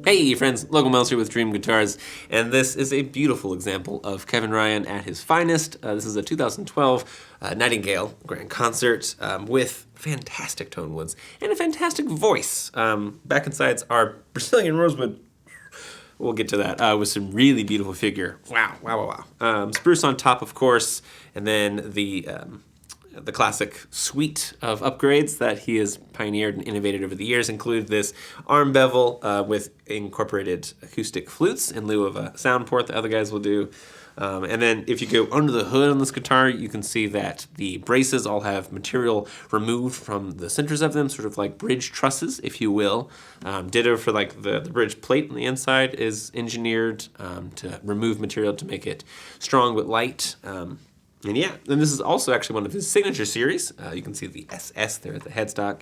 Hey friends, Logan Wells here with Dream Guitars, and this is a beautiful example of Kevin Ryan at his finest. This is a 2012 Nightingale Grand Concert with fantastic tone woods and a fantastic voice. Back and sides are Brazilian Rosewood. We'll get to that with some really beautiful figure. Wow. Spruce on top, of course, and then the classic suite of upgrades that he has pioneered and innovated over the years include this arm bevel with incorporated acoustic flutes in lieu of a sound port that other guys will do. And then if you go under the hood on this guitar, you can see that the braces all have material removed from the centers of them, sort of like bridge trusses, if you will. Ditto for like the bridge plate on the inside is engineered to remove material to make it strong but light. And yeah, and this is also actually one of his signature series. You can see the SS there at the headstock.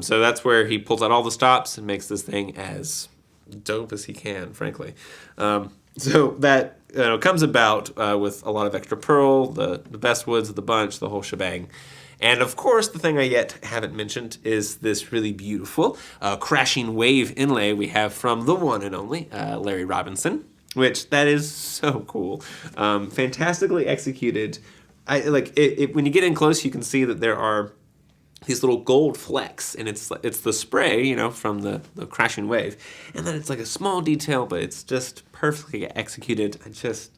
So that's where he pulls out all the stops and makes this thing as dope as he can, frankly. So that comes about with a lot of extra pearl, the best woods of the bunch, the whole shebang. And of course, the thing I yet haven't mentioned is this really beautiful crashing wave inlay we have from the one and only Larry Robinson. Which, that is so cool. Fantastically executed. When you get in close, you can see that there are these little gold flecks, and it's the spray, from the crashing wave. And then it's like a small detail, but it's just perfectly executed. It's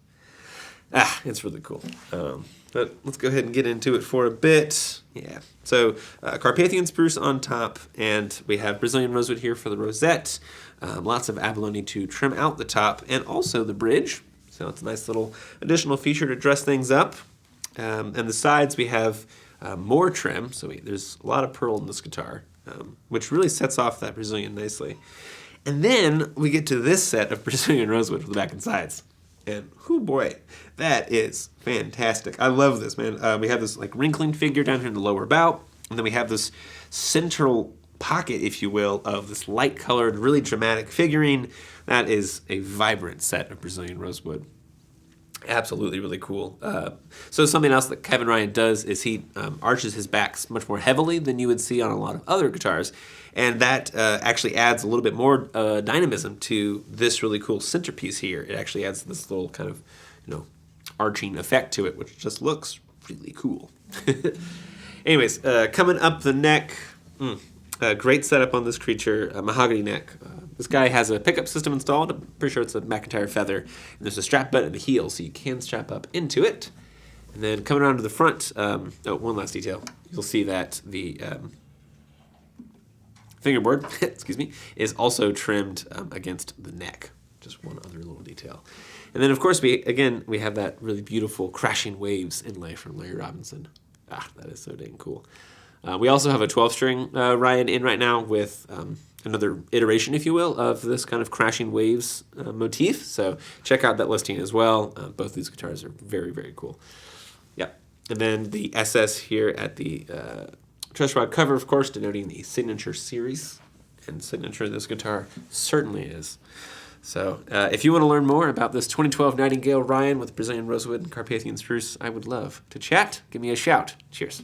really cool. But let's go ahead and get into it for a bit. Yeah. So Carpathian spruce on top, and we have Brazilian rosewood here for the rosette. Lots of abalone to trim out the top, and also the bridge. So it's a nice little additional feature to dress things up. And the sides we have more trim. So there's a lot of pearl in this guitar, which really sets off that Brazilian nicely. And then we get to this set of Brazilian rosewood for the back and sides. And whoo boy, that is fantastic. I love this, man. We have this like wrinkling figure down here in the lower bout, and then we have this central pocket, if you will, of this light-colored, really dramatic figuring. That is a vibrant set of Brazilian rosewood. Absolutely really cool. So something else that Kevin Ryan does is he arches his backs much more heavily than you would see on a lot of other guitars. And that actually adds a little bit more dynamism to this really cool centerpiece here. It actually adds this little kind of, arching effect to it, which just looks really cool. Anyways, coming up the neck, great setup on this creature, mahogany neck. This guy has a pickup system installed. I'm pretty sure it's a McIntyre feather. And there's a strap button at the heel, so you can strap up into it. And then coming around to the front, one last detail. You'll see that the fingerboard, excuse me, is also trimmed against the neck. Just one other little detail. And then, of course, we have that really beautiful Crashing Waves inlay from Larry Robinson. That is so dang cool. We also have a 12-string Ryan in right now with another iteration, if you will, of this kind of Crashing Waves motif. So check out that listing as well. Both these guitars are very, very cool. Yep. And then the SS here at the truss rod cover, of course, denoting the Signature series. And Signature, this guitar certainly is. So if you want to learn more about this 2012 Nightingale Ryan with Brazilian Rosewood and Carpathian Spruce, I would love to chat. Give me a shout. Cheers.